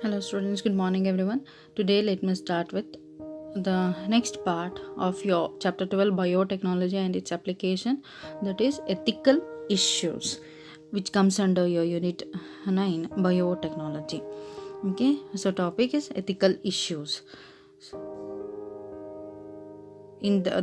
Hello, students. Good morning, everyone. Today, let me start with the next part of your chapter 12 biotechnology and its application, that is ethical issues, which comes under your unit 9 biotechnology. Okay, so topic is ethical issues.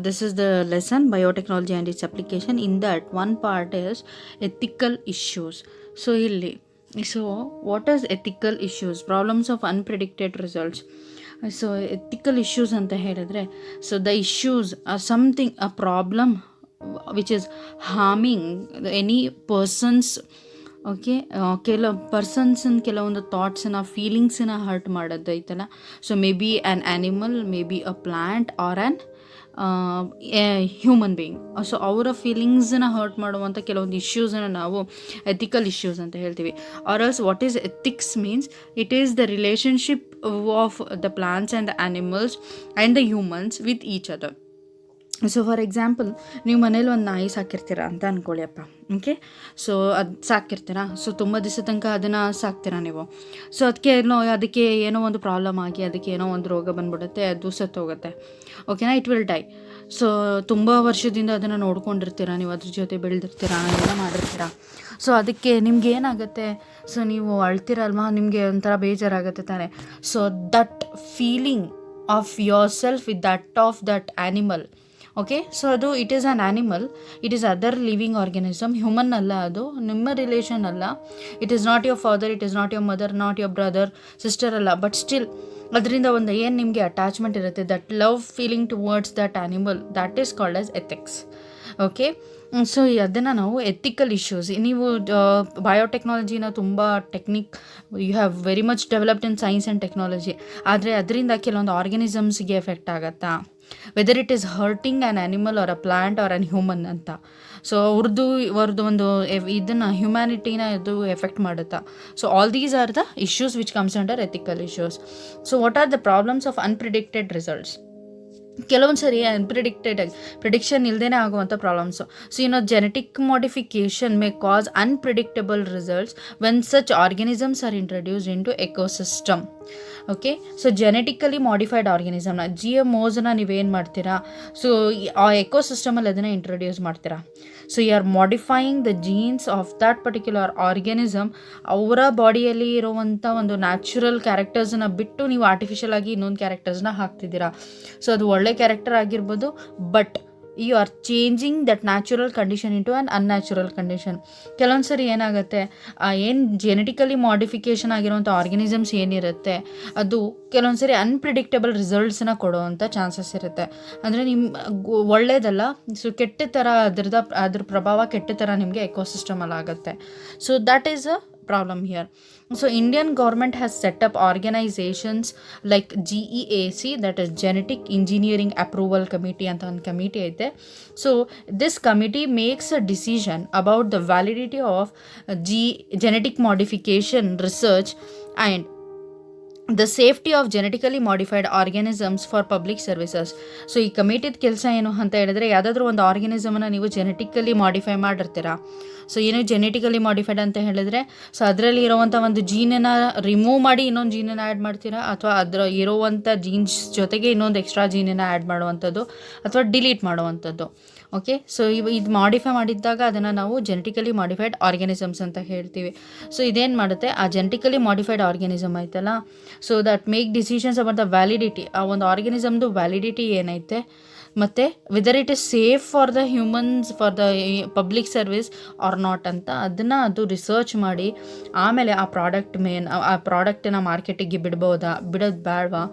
This is the lesson biotechnology and its application. In that, one part is ethical issues. So what is ethical issues? Problems of unpredicted results. So ethical issues ಅಂತ ಹೇಳಿದ್ರೆ, so the issues are something, a problem which is harming any person's, okay, ಕೆಲವೊಂದು ಥಾಟ್ಸನ್ನ ಫೀಲಿಂಗ್ಸನ್ನ hurt ಮಾಡೋದು ಐತಲ್ಲ. So maybe an animal, maybe a plant or an human being. So ಅವರ ಫೀಲಿಂಗ್ಸನ್ನ hurt ಮಾಡುವಂಥ ಕೆಲವೊಂದು ಇಶ್ಯೂಸನ್ನು ನಾವು ಎಥಿಕಲ್ ಇಶ್ಯೂಸ್ ಅಂತ ಹೇಳ್ತೀವಿ. Or else what is ethics means it is the relationship of the plants and the animals and the humans with each other. So for example, ನೀವು ಮನೇಲಿ ಒಂದು ನಾಯಿ ಸಾಕಿರ್ತೀರ ಅಂತ ಅಂದ್ಕೊಳ್ಳಿ ಅಪ್ಪ. ಓಕೆ, ಸೊ ಅದು ಸಾಕಿರ್ತೀರಾ. ಸೊ ತುಂಬ ದಿವಸ ತನಕ ಅದನ್ನು ಸಾಕ್ತೀರಾ ನೀವು. ಸೊ ಅದಕ್ಕೆ ಏನೋ ಒಂದು ಪ್ರಾಬ್ಲಮ್ ಆಗಿ ಅದಕ್ಕೆ ಏನೋ ಒಂದು ರೋಗ ಬಂದ್ಬಿಡುತ್ತೆ, ಅದು ಸತ್ತೋಗುತ್ತೆ. ಓಕೆನಾ, ಇಟ್ ವಿಲ್ ಡೈ. ಸೊ ತುಂಬ ವರ್ಷದಿಂದ ಅದನ್ನು ನೋಡ್ಕೊಂಡಿರ್ತೀರ, ನೀವು ಅದ್ರ ಜೊತೆ ಬೆಳೆದಿರ್ತೀರ, ಎಲ್ಲ ಮಾಡಿರ್ತೀರ. ಸೊ ಅದಕ್ಕೆ ನಿಮ್ಗೆ ಏನಾಗುತ್ತೆ, ಸೊ ನೀವು ಅಳ್ತೀರಲ್ವಾ, ನಿಮಗೆ ಒಂಥರ ಬೇಜಾರಾಗುತ್ತೆ ತಾನೆ. So that feeling of your self with that of that animal. Okay, so ಅದು it is an animal, it is other living organism, human ಅಲ್ಲ, ಅದು ನಿಮ್ಮ ರಿಲೇಷನ್ ಅಲ್ಲ. It is not your father, it is not your mother, not your brother, sister ಅಲ್ಲ. But still ಅದರಿಂದ ಒಂದು ಏನು ನಿಮಗೆ ಅಟ್ಯಾಚ್ಮೆಂಟ್ ಇರುತ್ತೆ, that love feeling towards that animal, that is called as ethics. Okay, so ಅದನ್ನು ನಾವು ethical issues. ನೀವು ಬಯೋಟೆಕ್ನಾಲಜಿನ ತುಂಬ you have very much developed in science and technology. ಆದರೆ ಅದರಿಂದ ಕೆಲವೊಂದು ಆರ್ಗ್ಯಾನಿಸಮ್ಸ್ಗೆ ಎಫೆಕ್ಟ್ ಆಗುತ್ತಾ, whether it is hurting an animal or a plant or an human ಅಂತ. ಸೊ ಅವ್ರದ್ದು ಒಂದು ಇದನ್ನು ಹ್ಯುಮ್ಯಾನಿಟಿನ ಇದು ಎಫೆಕ್ಟ್ ಮಾಡುತ್ತಾ. So all these are the issues which comes under ethical issues. So what are the problems of unpredicted results? ಕೆಲವೊಂದು ಸರಿ prediction ಇಲ್ಲದೇ ಆಗುವಂಥ problems. So genetic modification May cause unpredictable results when such organisms are introduced in to ecosystem. Okay, so genetically modified ಆರ್ಗ್ಯಾನಿಸಮ್ನ, GMOsನ ನೀವೇನು ಮಾಡ್ತೀರಾ, so ಆ ಎಕೋಸಿಸ್ಟಮಲ್ಲಿ ಅದನ್ನು ಇಂಟ್ರೊಡ್ಯೂಸ್ ಮಾಡ್ತೀರಾ. So you are modifying the genes of that particular organism. ಅವರ ಬಾಡಿಯಲ್ಲಿ ಇರುವಂಥ ಒಂದು ನ್ಯಾಚುರಲ್ ಕ್ಯಾರೆಕ್ಟರ್ಸನ್ನ ಬಿಟ್ಟು ನೀವು ಆರ್ಟಿಫಿಷಿಯಲ್ ಆಗಿ ಇನ್ನೊಂದು ಕ್ಯಾರೆಕ್ಟರ್ಸ್ನ ಹಾಕ್ತಿದ್ದೀರಾ. ಸೊ ಅದು ಒಳ್ಳೆ ಕ್ಯಾರೆಕ್ಟರ್ ಆಗಿರ್ಬೋದು, but you are changing that natural condition into an unnatural condition. ಕೆಲವೊಂದು ಸರಿ ಏನಾಗುತ್ತೆ, ಏನು ಜೆನೆಟಿಕಲಿ ಮಾಡಿಫಿಕೇಷನ್ ಆಗಿರುವಂಥ ಆರ್ಗ್ಯಾನಿಸಮ್ಸ್ ಏನಿರುತ್ತೆ, ಅದು ಕೆಲವೊಂದು ಸರಿ ಅನ್ಪ್ರಿಡಿಕ್ಟಬಲ್ ರಿಸಲ್ಟ್ಸನ್ನ ಕೊಡೋವಂಥ ಚಾನ್ಸಸ್ ಇರುತ್ತೆ. ಅಂದರೆ ಒಳ್ಳೇದಲ್ಲ, ಸೊ ಕೆಟ್ಟ ಥರ ಅದ್ರ ಪ್ರಭಾವ ಕೆಟ್ಟ ಥರ ನಿಮಗೆ ಎಕೋಸಿಸ್ಟಮಲ್ಲಿ ಆಗುತ್ತೆ. So that is a problem here. So Indian government has set up organizations like GEAC, that is Genetic Engineering Approval Committee ಅಂತ ಒಂದು ಕಮಿಟಿ ಐತೆ. So this committee makes a decision about the validity of genetic modification research and the safety of genetically modified organisms for public services. So ಈ ಕಮಿಟಿದ ಕೆಲಸ ಏನು ಅಂತ ಹೇಳಿದ್ರೆ, ಯಾವುದಾದ್ರೂ ಒಂದು ಆರ್ಗ್ಯಾನಿಸಮನ್ನು ನೀವು ಜೆನೆಟಿಕಲಿ ಮಾಡಿಫೈ ಮಾಡಿರ್ತೀರಾ. ಸೊ ಏನು ಜೆನೆಟಿಕಲಿ ಮಾಡಿಫೈಡ್ ಅಂತ ಹೇಳಿದ್ರೆ, ಸೊ ಅದರಲ್ಲಿ ಇರೋವಂಥ ಒಂದು ಜೀನನ್ನು ರಿಮೂವ್ ಮಾಡಿ ಇನ್ನೊಂದು ಜೀನನ್ನು ಆ್ಯಡ್ ಮಾಡ್ತೀರಾ, ಅಥವಾ ಅದರ ಇರೋವಂಥ ಜೀನ್ಸ್ ಜೊತೆಗೆ ಇನ್ನೊಂದು ಎಕ್ಸ್ಟ್ರಾ ಜೀನನ್ನು ಆ್ಯಡ್ ಮಾಡುವಂಥದ್ದು, ಅಥವಾ ಡಿಲೀಟ್ ಮಾಡುವಂಥದ್ದು. ಓಕೆ, ಸೊ ಇದು ಮಾಡಿಫೈ ಮಾಡಿದ್ದಾಗ ಅದನ್ನು ನಾವು ಜೆನೆಟಿಕಲಿ ಮಾಡಿಫೈಡ್ ಆರ್ಗ್ಯಾನಿಸಮ್ಸ್ ಅಂತ ಹೇಳ್ತೀವಿ. ಸೊ ಇದೇನು ಮಾಡುತ್ತೆ, ಆ ಜೆನೆಟಿಕಲಿ ಮಾಡಿಫೈಡ್ ಆರ್ಗ್ಯಾನಿಸಮ್ ಐತಲ್ಲ, so that make decisions about the validity, ಆ ಒಂದು ಆರ್ಗ್ಯಾನಿಸಮ್ದು ವ್ಯಾಲಿಡಿಟಿ ಏನೈತೆ, ಮತ್ತು whether it is safe for the humans, for the public service or not ಅಂತ ಅದು ರಿಸರ್ಚ್ ಮಾಡಿ ಆಮೇಲೆ ಆ ಪ್ರಾಡಕ್ಟನ್ನ ಮಾರ್ಕೆಟಿಗೆ ಬಿಡೋದು ಬೇಡವಾ,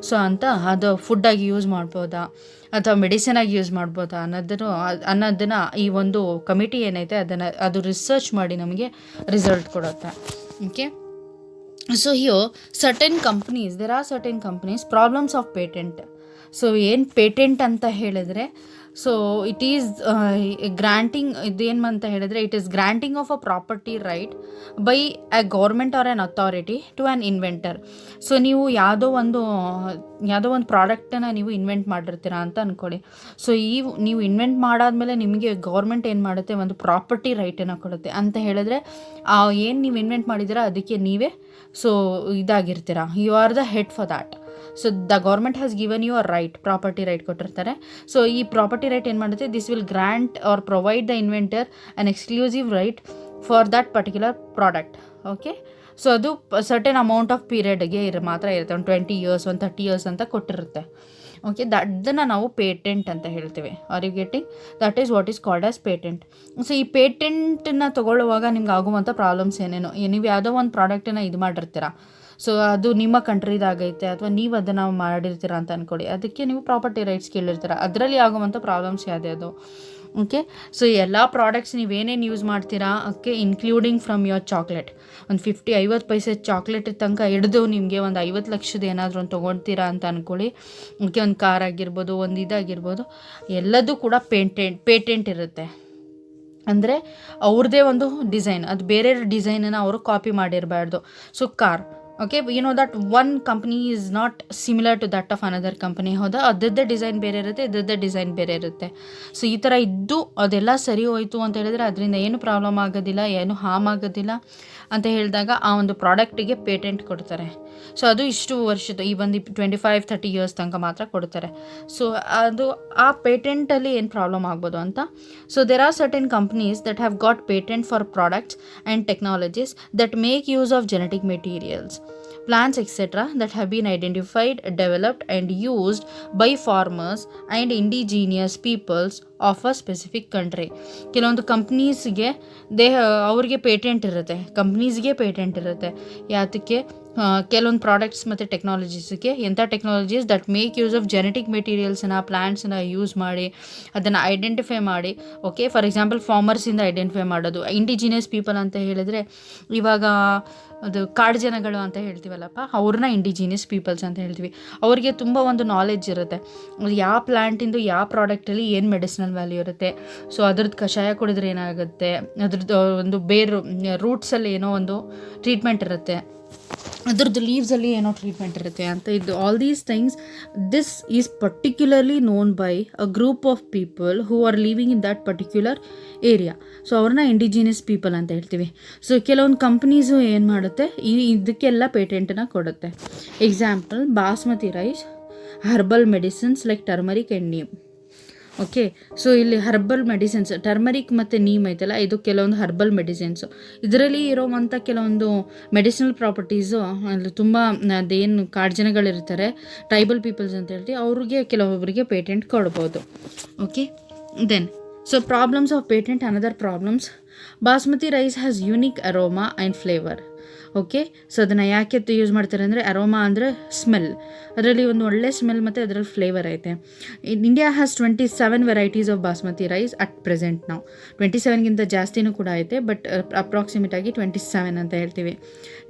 ಸೊ ಅಂತ ಅದು ಫುಡ್ಡಾಗಿ ಯೂಸ್ ಮಾಡ್ಬೋದಾ ಅಥವಾ ಮೆಡಿಸಿನಾಗಿ ಯೂಸ್ ಮಾಡ್ಬೋದಾ ಅನ್ನೋದನ್ನು ಈ ಒಂದು ಕಮಿಟಿ ಏನೈತೆ ಅದು ರಿಸರ್ಚ್ ಮಾಡಿ ನಮಗೆ ರಿಸಲ್ಟ್ ಕೊಡುತ್ತೆ. Okay, so there are certain companies problems of patent. So ಏನು ಪೇಟೆಂಟ್ ಅಂತ ಹೇಳಿದ್ರೆ, ಸೊ ಇಟ್ ಈಸ್ ಗ್ರಾಂಟಿಂಗ್, ಇದೇನು ಅಂತ ಹೇಳಿದ್ರೆ, it is granting of a property right by a government or an authority to an inventor. So ನೀವು ಯಾವುದೋ ಒಂದು ಪ್ರಾಡಕ್ಟನ್ನು ನೀವು ಇನ್ವೆಂಟ್ ಮಾಡಿರ್ತೀರಾ ಅಂತ ಅಂದ್ಕೊಳ್ಳಿ. ಸೊ ನೀವು ಇನ್ವೆಂಟ್ ಮಾಡಾದ್ಮೇಲೆ ನಿಮಗೆ ಗೌರ್ಮೆಂಟ್ ಏನು ಮಾಡುತ್ತೆ, ಒಂದು ಪ್ರಾಪರ್ಟಿ ರೈಟನ್ನು ಕೊಡುತ್ತೆ. ಅಂತ ಹೇಳಿದ್ರೆ ಏನು ನೀವು ಇನ್ವೆಂಟ್ ಮಾಡಿದ್ದೀರಾ ಅದಕ್ಕೆ ನೀವೇ ಸೊ ಇದಾಗಿರ್ತೀರ, you are the head for that. So the government has given you a right, property right ಕೊಟ್ಟಿರ್ತಾರೆ. ಸೊ ಈ ಪ್ರಾಪರ್ಟಿ ರೈಟ್ ಏನು ಮಾಡುತ್ತೆ, this will grant or provide the inventor an exclusive right for that particular product. Okay, so ಅದು certain amount of ಪೀರಿಯಡ್ಗೆ ಮಾತ್ರ ಇರುತ್ತೆ, ಒಂದು 20 years, ಒಂದು 30 years ಅಂತ ಕೊಟ್ಟಿರುತ್ತೆ. ಓಕೆ, ಅದನ್ನು ನಾವು ಪೇಟೆಂಟ್ ಅಂತ ಹೇಳ್ತೀವಿ. Are you getting? That is what is called as patent. So ಈ ಪೇಟೆಂಟನ್ನು ತೊಗೊಳ್ಳುವಾಗ ನಿಮ್ಗೆ ಆಗುವಂಥ ಪ್ರಾಬ್ಲಮ್ಸ್ ಏನೇನು, ನೀವು ಯಾವುದೋ ಒಂದು ಪ್ರಾಡಕ್ಟನ್ನು ಇದು ಮಾಡಿರ್ತೀರ, ಸೊ ಅದು ನಿಮ್ಮ ಕಂಟ್ರಿದಾಗೈತೆ ಅಥವಾ ನೀವು ಅದನ್ನು ಮಾಡಿರ್ತೀರ ಅಂತ ಅಂದ್ಕೊಳ್ಳಿ, ಅದಕ್ಕೆ ನೀವು ಪ್ರಾಪರ್ಟಿ ರೈಟ್ಸ್ ಕೇಳಿರ್ತೀರ, ಅದರಲ್ಲಿ ಆಗುವಂಥ ಪ್ರಾಬ್ಲಮ್ಸ್ ಯಾವುದ್ಯಾವುದು. ಓಕೆ, ಸೊ ಎಲ್ಲ ಪ್ರಾಡಕ್ಟ್ಸ್ ನೀವೇನೇನು ಯೂಸ್ ಮಾಡ್ತೀರಾ, okay, including from your chocolate, ಒಂದು 50-50 ಪೈಸೆ ಚಾಕ್ಲೇಟ್ ತನಕ ಹಿಡಿದು ನಿಮಗೆ ಒಂದು 50 ಲಕ್ಷದ ಏನಾದರೂ ಒಂದು ತೊಗೊಳ್ತೀರಾ ಅಂತ ಅಂದ್ಕೊಳ್ಳಿ. ಓಕೆ, ಒಂದು ಕಾರ್ ಆಗಿರ್ಬೋದು, ಒಂದು ಇದಾಗಿರ್ಬೋದು, ಎಲ್ಲದೂ ಕೂಡ ಪೇಟೆಂಟ್ ಇರುತ್ತೆ. ಅಂದರೆ ಅವ್ರದ್ದೇ ಒಂದು ಡಿಸೈನ್, ಅದು ಬೇರೆ ಡಿಸೈನನ್ನು ಅವರು ಕಾಪಿ ಮಾಡಿರಬಾರ್ದು. So car, okay, you know that one company is not similar to that of another company. ಹೌದಾ, ಅದರದ್ದೇ ಡಿಸೈನ್ ಬೇರೆ ಇರುತ್ತೆ, ಇದರದ್ದೇ ಡಿಸೈನ್ ಬೇರೆ ಇರುತ್ತೆ. ಸೊ ಈ ಥರ ಇದ್ದು ಅದೆಲ್ಲ ಸರಿ ಹೋಯಿತು ಅಂತ ಹೇಳಿದ್ರೆ ಅದರಿಂದ ಏನು ಪ್ರಾಬ್ಲಮ್ ಆಗೋದಿಲ್ಲ, ಏನು ಹಾರ್ಮ್ ಆಗೋದಿಲ್ಲ ಅಂತ ಹೇಳಿದಾಗ ಆ ಒಂದು ಪ್ರಾಡಕ್ಟಿಗೆ ಪೇಟೆಂಟ್ ಕೊಡ್ತಾರೆ. ಸೊ ಅದು ಇಷ್ಟು ವರ್ಷದ, ಈ ಒಂದು 25-30 years ತನಕ ಮಾತ್ರ ಕೊಡ್ತಾರೆ. ಸೊ ಅದು ಆ ಪೇಟೆಂಟಲ್ಲಿ ಏನು ಪ್ರಾಬ್ಲಮ್ ಆಗ್ಬೋದು ಅಂತ. So there are certain companies that have got patent for products and technologies that make use of genetic materials, plants etc. that have been identified, developed and used by farmers and indigenous peoples of a specific country. ಕೆಲವೊಂದು ಕಂಪ್ನೀಸ್ಗೆ ಅವ್ರಿಗೆ patent ಇರುತ್ತೆ, ಕಂಪ್ನೀಸ್ಗೆ patent ಇರುತ್ತೆ. ಯಾತಕ್ಕೆ? ಕೆಲವೊಂದು products ಮತ್ತು ಟೆಕ್ನಾಲಜೀಸ್ಗೆ, ಎಂಥ technologies that make use of genetic ಮೆಟೀರಿಯಲ್ಸನ್ನ, ಪ್ಲ್ಯಾಂಟ್ಸನ್ನ ಯೂಸ್ ಮಾಡಿ ಅದನ್ನು ಐಡೆಂಟಿಫೈ ಮಾಡಿ. ಓಕೆ, ಫಾರ್ ಎಕ್ಸಾಂಪಲ್ ಫಾರ್ಮರ್ಸಿಂದ ಐಡೆಂಟಿಫೈ ಮಾಡೋದು. ಇಂಡಿಜಿನಿಯಸ್ ಪೀಪಲ್ ಅಂತ ಹೇಳಿದರೆ ಇವಾಗ ಅದು ಕಾಡು ಜನಗಳು ಅಂತ ಹೇಳ್ತೀವಲ್ಲಪ್ಪ, ಅವ್ರನ್ನ ಇಂಡಿಜಿನಿಯಸ್ ಪೀಪಲ್ಸ್ ಅಂತ ಹೇಳ್ತೀವಿ. ಅವ್ರಿಗೆ ತುಂಬ ಒಂದು ನಾಲೆಡ್ಜ್ ಇರುತ್ತೆ, ಯಾವ ಪ್ಲ್ಯಾಂಟಿಂದು ಯಾವ ಪ್ರಾಡಕ್ಟಲ್ಲಿ ಏನು ಮೆಡಿಸಿನಲ್ ವ್ಯಾಲ್ಯೂ ಇರುತ್ತೆ, ಸೊ ಅದ್ರದ್ದು ಕಷಾಯ ಕುಡಿದ್ರೆ ಏನಾಗುತ್ತೆ, ಅದ್ರದ್ದು ಒಂದು ಬೇರು ರೂಟ್ಸಲ್ಲಿ ಏನೋ ಒಂದು ಟ್ರೀಟ್ಮೆಂಟ್ ಇರುತ್ತೆ, ಅದ್ರದ್ದು ಲೀವ್ಸಲ್ಲಿ ಏನೋ ಟ್ರೀಟ್ಮೆಂಟ್ ಇರುತ್ತೆ ಅಂತ. ಇದು all these things, this is particularly non by a group of people who are living in that particular area. So ಅವ್ರನ್ನ ಇಂಡಿಜಿನಿಯಸ್ ಪೀಪಲ್ ಅಂತ ಹೇಳ್ತೀವಿ. ಸೊ ಕೆಲವೊಂದು ಕಂಪ್ನೀಸು ಏನು ಮಾಡುತ್ತೆ, ಇದಕ್ಕೆಲ್ಲ ಪೇಟೆಂಟನ್ನು ಕೊಡುತ್ತೆ. Example, basmati rice, herbal medicines like turmeric and neem. Okay, so ಇಲ್ಲಿ ಹರ್ಬಲ್ ಮೆಡಿಸಿನ್ಸ್, ಟರ್ಮರಿಕ್ ಮತ್ತು ನೀಮ್ ಐತಲ್ಲ, ಇದು ಕೆಲವೊಂದು ಹರ್ಬಲ್ ಮೆಡಿಸಿನ್ಸು. ಇದರಲ್ಲಿ ಇರೋವಂಥ ಕೆಲವೊಂದು ಮೆಡಿಸಿನಲ್ ಪ್ರಾಪರ್ಟೀಸು ಅಲ್ಲಿ ತುಂಬ, ಅದೇನು ಕಾಡು ಜನಗಳಿರ್ತಾರೆ, ಟ್ರೈಬಲ್ ಪೀಪಲ್ಸ್ ಅಂತ ಹೇಳ್ತೀವಿ, ಅವ್ರಿಗೆ ಕೆಲವೊಬ್ಬರಿಗೆ ಪೇಟೆಂಟ್ ಕೊಡ್ಬೋದು. Okay, then so problems of patent, another problems, basmati rice has unique aroma and flavour. Okay, so ಅದನ್ನು ಯಾಕೆ ಯೂಸ್ ಮಾಡ್ತಾರೆ ಅಂದರೆ, ಅರೋಮಾ ಅಂದರೆ ಸ್ಮೆಲ್, ಅದರಲ್ಲಿ ಒಂದು ಒಳ್ಳೆ ಸ್ಮೆಲ್ ಮತ್ತು ಅದರಲ್ಲಿ ಫ್ಲೇವರ್ ಐತೆ. India has 27 varieties of basmati rice at present. ನಾವು 27ಗಿಂತ ಜಾಸ್ತಿನೂ ಕೂಡ ಐತೆ, ಬಟ್ ಅಪ್ರಾಕ್ಸಿಮೇಟ್ ಆಗಿ 27 ಅಂತ ಹೇಳ್ತೀವಿ.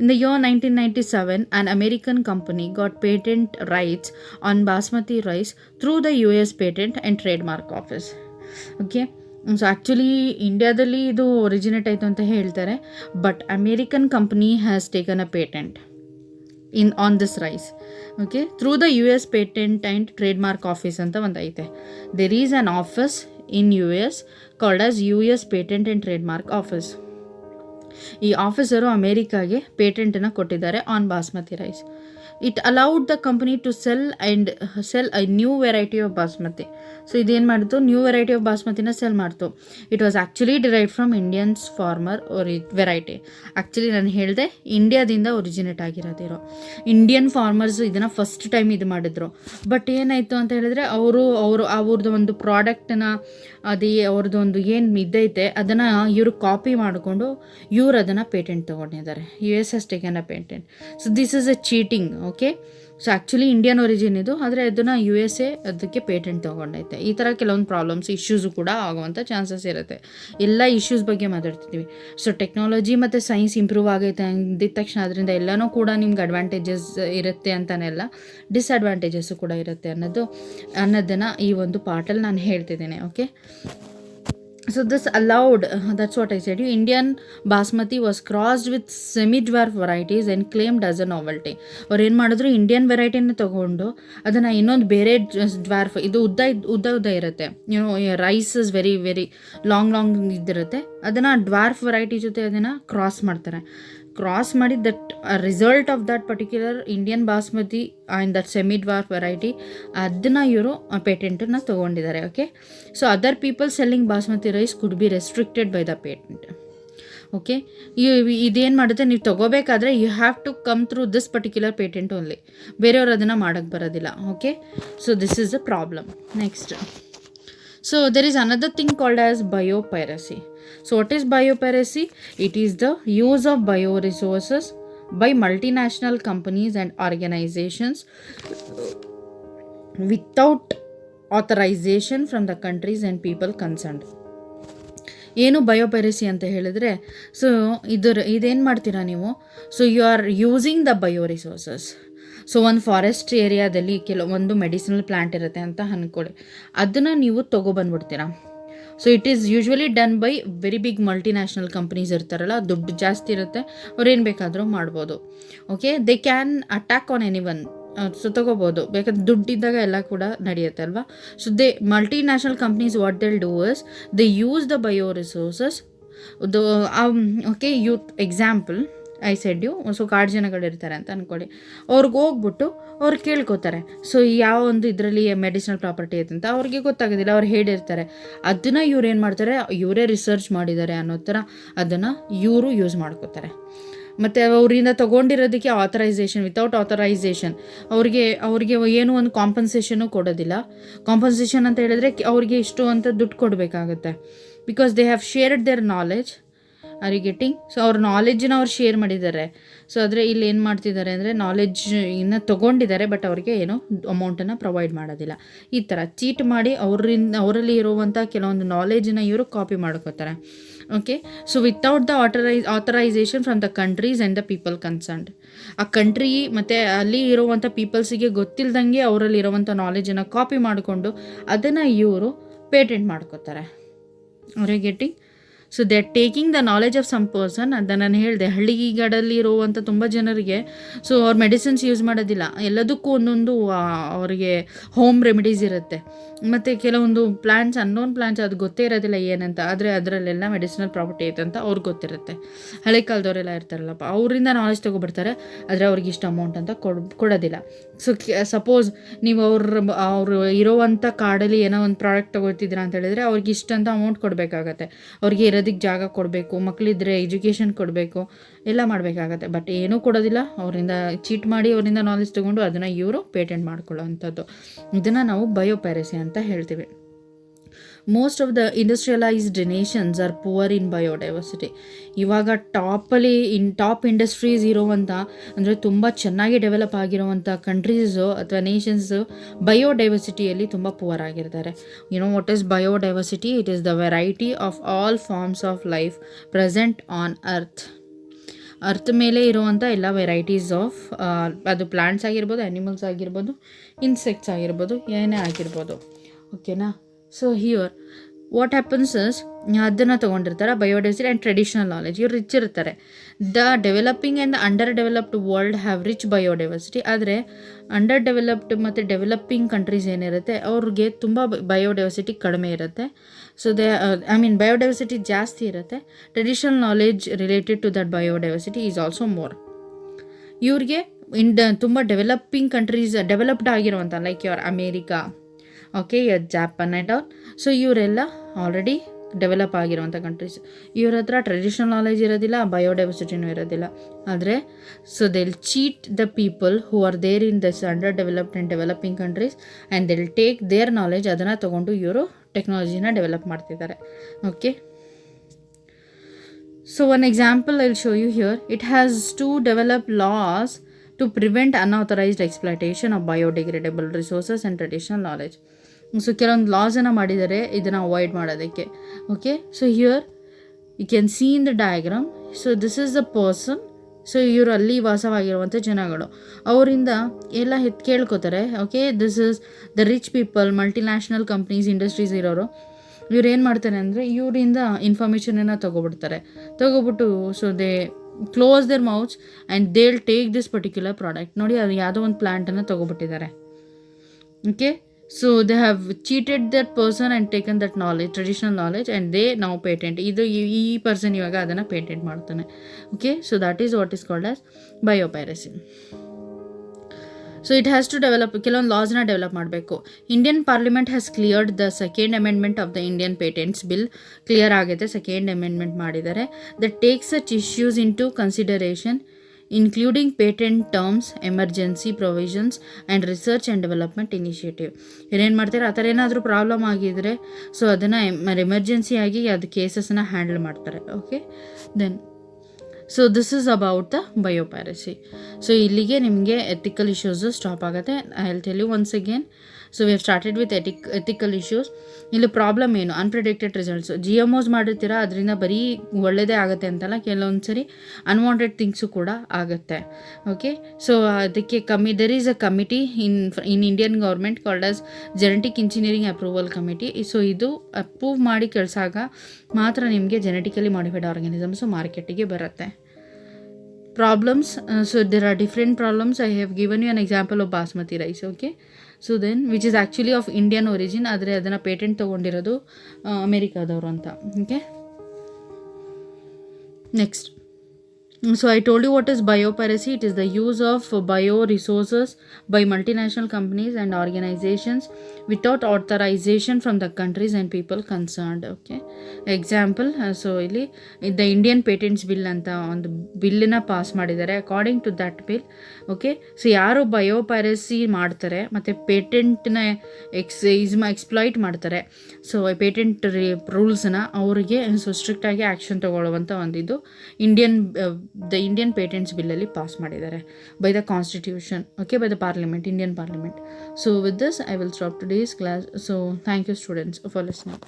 In the year 1997 an American company got patent rights on basmati rice through the US Patent and Trademark Office. Okay, so actually ಇಂಡಿಯಾದಲ್ಲಿ ಇದು originate ಆಯಿತು ಅಂತ ಹೇಳ್ತಾರೆ, but American company has taken a patent on this rice. Okay, through the US Patent and Trademark Office ಅಂತ ಒಂದು ಐತೆ. There is an office in US called as US Patent and Trademark Office. ಈ officer ಅಮೇರಿಕಾಗೆ ಪೇಟೆಂಟನ್ನು ಕೊಟ್ಟಿದ್ದಾರೆ on basmati rice. It allowed the company to sell a new variety of basmati. So ಇದೇನು ಮಾಡಿತು, new variety of ಬಾಸ್ಮತಿನ cell ಮಾಡ್ತು. It was actually derive from Indians farmer variety. Actually ನಾನು ಹೇಳಿದೆ, ಇಂಡಿಯಾದಿಂದ ಒರಿಜಿನೇಟ್ ಆಗಿರೋದಿರೋ ಇಂಡಿಯನ್ ಫಾರ್ಮರ್ಸು ಇದನ್ನು ಫಸ್ಟ್ ಟೈಮ್ ಇದು ಮಾಡಿದ್ರು. But ಏನಾಯಿತು ಅಂತ ಹೇಳಿದ್ರೆ, ಅವ್ರದ್ದು ಒಂದು ಪ್ರಾಡಕ್ಟನ್ನ, ಅದೇ ಅವ್ರದ್ದು ಒಂದು ಏನು ಇದೈತೆ ಅದನ್ನು ಇವರು ಕಾಪಿ ಮಾಡಿಕೊಂಡು ಇವ್ರು ಅದನ್ನು ಪೇಟೆಂಟ್ ತೊಗೊಂಡಿದ್ದಾರೆ. US has taken a patent. So this is a cheating. Okay, so actually Indian origin ಇದು, ಆದರೆ ಅದನ್ನು USA ಅದಕ್ಕೆ ಪೇಟೆಂಟ್ ತೊಗೊಂಡೈತೆ. ಈ ಥರ ಕೆಲವೊಂದು ಪ್ರಾಬ್ಲಮ್ಸ್, ಇಶ್ಯೂಸು ಕೂಡ ಆಗುವಂಥ ಚಾನ್ಸಸ್ ಇರುತ್ತೆ. ಎಲ್ಲ ಇಶ್ಯೂಸ್ ಬಗ್ಗೆ ಮಾತಾಡ್ತಿದ್ದೀವಿ. ಸೊ ಟೆಕ್ನಾಲಜಿ ಮತ್ತು ಸೈನ್ಸ್ ಇಂಪ್ರೂವ್ ಆಗೈತೆ ಅಂದಿದ್ದ ತಕ್ಷಣ ಅದರಿಂದ ಎಲ್ಲನೂ ಕೂಡ ನಿಮ್ಗೆ ಅಡ್ವಾಂಟೇಜಸ್ ಇರುತ್ತೆ ಅಂತನೆಲ್ಲ, ಡಿಸ್ಅಡ್ವಾಂಟೇಜಸ್ಸು ಕೂಡ ಇರುತ್ತೆ ಅನ್ನೋದನ್ನು ಈ ಒಂದು ಪಾರ್ಟಲ್ಲಿ ನಾನು ಹೇಳ್ತಿದ್ದೇನೆ. Okay, so this allowed, that's what I said you, Indian basmati was crossed with semi-dwarf varieties and claimed as a novelty. ಅವ್ರು ಏನು ಮಾಡಿದ್ರು, ಇಂಡಿಯನ್ ವೆರೈಟಿನ ತೊಗೊಂಡು ಅದನ್ನು ಇನ್ನೊಂದು ಬೇರೆ ಡ್ವಾರ್ಫ್, ಇದು ಉದ್ದ ಇರುತ್ತೆ, ರೈಸ್ ಇಸ್ ವೆರಿ ಲಾಂಗ್ ಇದಿರುತ್ತೆ, ಅದನ್ನು ಡ್ವಾರ್ಫ್ ವೆರೈಟಿ ಜೊತೆ ಅದನ್ನು ಕ್ರಾಸ್ ಮಾಡ್ತಾರೆ. ಕ್ರಾಸ್ ಮಾಡಿ that result of that particular Indian basmati and that semi dwarf variety ಅದನ್ನು ಇವರು ಪೇಟೆಂಟನ್ನು ತೊಗೊಂಡಿದ್ದಾರೆ. Okay, so other people selling basmati rice could be restricted by the patent. Okay, ಇದೇನು ಮಾಡುತ್ತೆ, ನೀವು ತೊಗೋಬೇಕಾದ್ರೆ you have to come through this particular patent only, ಬೇರೆಯವ್ರು ಅದನ್ನು ಮಾಡೋಕ್ಕೆ ಬರೋದಿಲ್ಲ. Okay, so this is a problem. Next, so there is another thing called as biopiracy. So what is biopiracy? It is the use of bioresources by multinational companies and organizations without authorization from the countries and people concerned. ಏನು biopiracy ಅಂತ ಹೇಳಿದ್ರೆ, so ಇದೇನು ಮಾಡ್ತೀರಾ ನೀವು, so you are using the bio resources. So ಒಂದು forest ಏರಿಯಾದಲ್ಲಿ ಕೆಲವೊಂದು medicinal plant ಇರುತ್ತೆ ಅಂತ ಅಂದ್ಕೊಳ್ಳಿ, ಅದನ್ನು ನೀವು ತೊಗೊಬಂದ್ಬಿಡ್ತೀರಾ. So it is usually done by very big multinational companies ಇರ್ತಾರಲ್ಲ, ದುಡ್ಡು ಜಾಸ್ತಿ ಇರುತ್ತೆ, ಅವ್ರು ಏನು ಬೇಕಾದರೂ ಮಾಡ್ಬೋದು. Okay, they can attack on any one. So ತೊಗೋಬೋದು, ಬೇಕಾದ್ರೆ ದುಡ್ಡಿದ್ದಾಗ ಎಲ್ಲ ಕೂಡ ನಡೆಯುತ್ತೆ ಅಲ್ವಾ. So multinational companies what they do is they use the bio resources. Okay, youth example I said you. So ಕಾಡು ಜನಗಳಿರ್ತಾರೆ ಅಂತ ಅಂದ್ಕೊಳ್ಳಿ, ಅವ್ರಿಗೆ ಹೋಗ್ಬಿಟ್ಟು ಅವ್ರು ಕೇಳ್ಕೊತಾರೆ, ಸೊ ಯಾವ ಒಂದು ಇದರಲ್ಲಿ ಮೆಡಿಸಿನಲ್ ಪ್ರಾಪರ್ಟಿ ಐತೆ ಅಂತ ಅವ್ರಿಗೆ ಗೊತ್ತಾಗೋದಿಲ್ಲ, ಅವ್ರು ಹೇಳಿರ್ತಾರೆ. ಅದನ್ನು ಇವ್ರು ಏನು ಮಾಡ್ತಾರೆ, ಇವರೇ ರಿಸರ್ಚ್ ಮಾಡಿದ್ದಾರೆ ಅನ್ನೋ ಥರ ಅದನ್ನು ಇವರು ಯೂಸ್ ಮಾಡ್ಕೋತಾರೆ. ಮತ್ತು ಅವರಿಂದ ತೊಗೊಂಡಿರೋದಕ್ಕೆ ಆಥರೈಸೇಷನ್, ವಿತೌಟ್ ಆಥರೈಸೇಷನ್ ಅವ್ರಿಗೆ ಏನೂ ಒಂದು ಕಾಂಪನ್ಸೇಷನು ಕೊಡೋದಿಲ್ಲ. ಕಾಂಪನ್ಸೇಷನ್ ಅಂತ ಹೇಳಿದ್ರೆ ಅವ್ರಿಗೆ ಇಷ್ಟು ಅಂತ ದುಡ್ಡು ಕೊಡಬೇಕಾಗುತ್ತೆ, because they have shared their knowledge. Are you getting? So ಅವ್ರ ನಾಲೆಡ್ಜನ್ನ ಅವ್ರು ಶೇರ್ ಮಾಡಿದ್ದಾರೆ. ಸೊ ಆದರೆ ಇಲ್ಲಿ ಏನು ಮಾಡ್ತಿದ್ದಾರೆ ಅಂದರೆ ನಾಲೆಡ್ಜ್ ಇನ್ನು ತೊಗೊಂಡಿದ್ದಾರೆ, ಬಟ್ ಅವ್ರಿಗೆ ಏನೋ ಅಮೌಂಟನ್ನು ಪ್ರೊವೈಡ್ ಮಾಡೋದಿಲ್ಲ. ಈ ಥರ ಚೀಟ್ ಮಾಡಿ ಅವರಲ್ಲಿ ಇರುವಂಥ ಕೆಲವೊಂದು ನಾಲೆಜನ್ನ ಇವರು ಕಾಪಿ ಮಾಡ್ಕೋತಾರೆ. Okay, so without the authorisation from the countries and the people concerned. ಆ ಕಂಟ್ರಿ ಮತ್ತು ಅಲ್ಲಿ ಇರುವಂಥ ಪೀಪಲ್ಸಿಗೆ ಗೊತ್ತಿಲ್ಲದಂಗೆ ಅವರಲ್ಲಿ ಇರುವಂಥ ನಾಲೆಜನ್ನು ಕಾಪಿ ಮಾಡಿಕೊಂಡು ಅದನ್ನು ಇವರು ಪೇಟೆಂಟ್ ಮಾಡ್ಕೋತಾರೆ. Are you getting? So they are taking the knowledge of some person. ಅದನ್ನು ನಾನು ಹೇಳಿದೆ, ಹಳ್ಳಿಗಡಲ್ಲಿ ಇರುವಂಥ ತುಂಬ ಜನರಿಗೆ ಸೊ ಅವ್ರು ಮೆಡಿಸಿನ್ಸ್ ಯೂಸ್ ಮಾಡೋದಿಲ್ಲ, ಎಲ್ಲದಕ್ಕೂ ಒಂದೊಂದು ಅವರಿಗೆ ಹೋಮ್ ರೆಮಿಡೀಸ್ ಇರುತ್ತೆ. ಮತ್ತು ಕೆಲವೊಂದು ಪ್ಲ್ಯಾಂಟ್ಸ್, ಅನ್ನೋನ್ ಪ್ಲ್ಯಾಂಟ್ಸ್, ಅದು ಗೊತ್ತೇ ಇರೋದಿಲ್ಲ ಏನಂತ, ಆದರೆ ಅದರಲ್ಲೆಲ್ಲ ಮೆಡಿಸಿನಲ್ ಪ್ರಾಪರ್ಟಿ ಐತೆ ಅಂತ ಅವ್ರಿಗೆ ಗೊತ್ತಿರುತ್ತೆ. ಹಳೆ ಕಾಲದವರೆಲ್ಲ ಇರ್ತಾರಲ್ಲಪ್ಪ, ಅವರಿಂದ ನಾಲೆಜ್ ತೊಗೊಬಿಡ್ತಾರೆ, ಆದರೆ ಅವ್ರಿಗೆ ಇಷ್ಟು ಅಮೌಂಟ್ ಅಂತ ಕೊಡೋದಿಲ್ಲ. ಸೊ ಸಪೋಸ್ ನೀವು ಅವರು ಇರೋವಂಥ ಕಾರ್ಡಲ್ಲಿ ಏನೋ ಒಂದು ಪ್ರಾಡಕ್ಟ್ ತೊಗೊಳ್ತಿದ್ದೀರಾ ಅಂತ ಹೇಳಿದ್ರೆ ಅವ್ರಿಗೆ ಇಷ್ಟಂತ ಅಮೌಂಟ್ ಕೊಡಬೇಕಾಗತ್ತೆ. ಅವ್ರಿಗೆ ಇರೋದಕ್ಕೆ ಜಾಗ ಕೊಡಬೇಕು, ಮಕ್ಕಳಿದ್ರೆ ಎಜುಕೇಷನ್ ಕೊಡಬೇಕು, ಎಲ್ಲ ಮಾಡಬೇಕಾಗತ್ತೆ. ಬಟ್ ಏನೂ ಕೊಡೋದಿಲ್ಲ, ಅವರಿಂದ ಚೀಟ್ ಮಾಡಿ ಅವರಿಂದ ನಾಲೆಜ್ ತೊಗೊಂಡು ಅದನ್ನು ಇವರು ಪೇಟೆಂಟ್ ಮಾಡ್ಕೊಳ್ಳೋ ಅಂಥದ್ದು. ಇದನ್ನು ನಾವು ಬಯೋಪೈರಸಿ ಅಂತ ಹೇಳ್ತೀವಿ. Most of the industrialised nations are poor in biodiversity. ಇವಾಗ ಟಾಪ್ ಇಂಡಸ್ಟ್ರೀಸ್ ಇರೋವಂಥ, ಅಂದರೆ ತುಂಬ ಚೆನ್ನಾಗಿ ಡೆವಲಪ್ ಆಗಿರೋವಂಥ ಕಂಟ್ರೀಸು ಅಥವಾ ನೇಷನ್ಸು ಬಯೋಡೈವರ್ಸಿಟಿಯಲ್ಲಿ ತುಂಬ ಪುವರ್ ಆಗಿರ್ತಾರೆ. What is biodiversity? It is the variety of all forms of life present on earth ಮೇಲೆ ಇರುವಂಥ ಎಲ್ಲ ವೆರೈಟೀಸ್ ಆಫ್, ಅದು ಪ್ಲಾಂಟ್ಸ್ ಆಗಿರ್ಬೋದು, ಆ್ಯನಿಮಲ್ಸ್ ಆಗಿರ್ಬೋದು, ಇನ್ಸೆಕ್ಟ್ಸ್ ಆಗಿರ್ಬೋದು, ಏನೇ ಆಗಿರ್ಬೋದು. ಓಕೆನಾ? So here what happens is, ಅದನ್ನು ತೊಗೊಂಡಿರ್ತಾರೆ ಬಯೋಡೈವರ್ಸಿಟಿ ಆ್ಯಂಡ್ ಟ್ರೆಡಿಷನಲ್ ನಾಲೆಜ್. ಇವ್ರು ರಿಚ್ ಇರ್ತಾರೆ. The developing and under developed world have rich biodiversity. ಆದರೆ ಅಂಡರ್ ಡೆವಲಪ್ಡ್ ಮತ್ತು ಡೆವಲಪಿಂಗ್ ಕಂಟ್ರೀಸ್ ಏನಿರುತ್ತೆ ಅವ್ರಿಗೆ ತುಂಬ ಬಯೋಡೈವರ್ಸಿಟಿ ಕಡಿಮೆ ಇರುತ್ತೆ. ಸೊ ಬಯೋಡೈವರ್ಸಿಟಿ ಜಾಸ್ತಿ ಇರುತ್ತೆ. Traditional knowledge related to that biodiversity is also more. ಇವ್ರಿಗೆ ತುಂಬ ಡೆವಲಪಿಂಗ್ ಕಂಟ್ರೀಸ್, ಡೆವಲಪ್ಡ್ ಆಗಿರುವಂಥ like your America, okay, Japan and all. So ಇವರೆಲ್ಲ ಆಲ್ರೆಡಿ ಡೆವಲಪ್ ಆಗಿರುವಂಥ ಕಂಟ್ರೀಸ್. ಇವ್ರ ಹತ್ರ ಟ್ರೆಡಿಷನಲ್ ನಾಲೆಜ್ ಇರೋದಿಲ್ಲ, ಬಯೋಡೈವರ್ಸಿಟಿನೂ ಇರೋದಿಲ್ಲ. ಆದರೆ so they'll cheat the people who are there in this underdeveloped and developing countries and they'll take their knowledge. ಅದನ್ನು ತೊಗೊಂಡು ಇವರು ಟೆಕ್ನಾಲಜಿನ ಡೆವಲಪ್ ಮಾಡ್ತಿದ್ದಾರೆ. Okay, so one example I will show you here. It has to develop laws to prevent unauthorized exploitation of biodegradable resources and traditional knowledge. So ಕೆಲವೊಂದು ಲಾಸನ್ನು ಮಾಡಿದ್ದಾರೆ ಇದನ್ನು avoid ಮಾಡೋದಕ್ಕೆ. Okay, so here you can see in the diagram. So this is the person. So ಇವರು ಅಲ್ಲಿ ವಾಸವಾಗಿರುವಂಥ ಜನಗಳು, ಅವರಿಂದ ಎಲ್ಲ ಕೇಳ್ಕೊತಾರೆ. Okay, this is the rich people, multinational companies, industries ಇರೋರು. ಇವ್ರು ಏನು ಮಾಡ್ತಾರೆ ಅಂದರೆ ಇವರಿಂದ ಇನ್ಫಾರ್ಮೇಷನನ್ನು ತೊಗೊಬಿಟ್ಟು so they close their mouths and they will take this particular product. ನೋಡಿ, ಅದು ಯಾವುದೋ ಒಂದು ಪ್ಲ್ಯಾಂಟನ್ನು ತೊಗೊಬಿಟ್ಟಿದ್ದಾರೆ. Okay, so they have cheated that person and taken that knowledge, traditional knowledge, and they ನಾವು ಪೇಟೆಂಟ್, ಇದು ಈ ಪರ್ಸನ್ ಇವಾಗ ಅದನ್ನು ಪೇಟೆಂಟ್ ಮಾಡ್ತಾನೆ. Okay, so that is what is called as biopiracy. So it has to develop, ಕೆಲವೊಂದು ಲಾಸ್ನ develop ಮಾಡಬೇಕು. Indian parliament has cleared the second amendment of the Indian patents bill. Clear ಆಗಿದೆ, second amendment ಮಾಡಿದ್ದಾರೆ. That takes such issues into consideration including patent terms, emergency provisions and research and development initiative. ಏನೇನು ಮಾಡ್ತಾರೆ, ಆ ಥರ ಏನಾದರೂ problem ಆಗಿದ್ದರೆ so ಅದನ್ನು emergency ಆಗಿ ಅದು ಕೇಸಸ್ನ ಹ್ಯಾಂಡಲ್ ಮಾಡ್ತಾರೆ. Okay, then so this is about the biopiracy. So ಇಲ್ಲಿಗೆ ನಿಮಗೆ ಎಥಿಕಲ್ ಇಶ್ಯೂಸು ಸ್ಟಾಪ್ ಆಗುತ್ತೆ. I will tell you once again. So we have started with ethical issues. ಇಲ್ಲಿ ಪ್ರಾಬ್ಲಮ್ ಏನು, ಅನ್ಪ್ರಿಡಿಕ್ಟೆಡ್ ರಿಸಲ್ಟ್ಸು. GMOs ಮಾಡಿರ್ತೀರ, ಅದರಿಂದ ಬರೀ ಒಳ್ಳೆಯದೇ ಆಗುತ್ತೆ ಅಂತಲ್ಲ, ಕೆಲವೊಂದು ಸರಿ ಅನ್ವಾಂಟೆಡ್ ಥಿಂಗ್ಸು ಕೂಡ ಆಗುತ್ತೆ. ಓಕೆ, ಸೊ ಅದಕ್ಕೆ there is a committee in Indian government called as genetic engineering approval committee. So ಇದು ಅಪ್ರೂವ್ ಮಾಡಿ ಕಳಿಸಾಗ ಮಾತ್ರ ನಿಮಗೆ ಜೆನೆಟಿಕಲಿ ಮಾಡಿಫೈಡ್ ಆರ್ಗ್ಯಾನಿಸಮ್ಸು ಮಾರ್ಕೆಟಿಗೆ ಬರುತ್ತೆ. Problems, so there are different problems. I have given you an example of basmati rice. Okay, so then which is actually of Indian origin, ಆದರೆ ಅದನ್ನು patent ತೊಗೊಂಡಿರೋದು ಅಮೇರಿಕಾದವರು ಅಂತ. Okay, next. So I told you what is biopiracy. It is the use of bioresources by multinational companies and organizations without authorization from the countries and people concerned. Okay, example, so ಇಲ್ಲಿ the Indian Patents Bill ಅಂತ ಒಂದು ಬಿಲ್ಲನ್ನ pass ಮಾಡಿದ್ದಾರೆ. According to that bill, okay, so ಯಾರು ಬಯೋಪೈರಸಿ ಮಾಡ್ತಾರೆ ಮತ್ತು ಪೇಟೆಂಟ್ನ ಎಕ್ಸ್ಪ್ಲಾಯ್ಟ್ ಮಾಡ್ತಾರೆ, ಸೊ ಪೇಟೆಂಟ್ ರೂಲ್ಸ್ನ ಅವರಿಗೆ ಸೊ ಸ್ಟ್ರಿಕ್ಟಾಗಿ ಆ್ಯಕ್ಷನ್ ತೊಗೊಳ್ಳುವಂಥ ಒಂದಿದು the Indian Patents Bill ಅಲ್ಲಿ ಪಾಸ್ ಮಾಡಿದ್ದಾರೆ by the Constitution, okay, by the Parliament, Indian Parliament. So with this I will stop today's class. So thank you students for listening.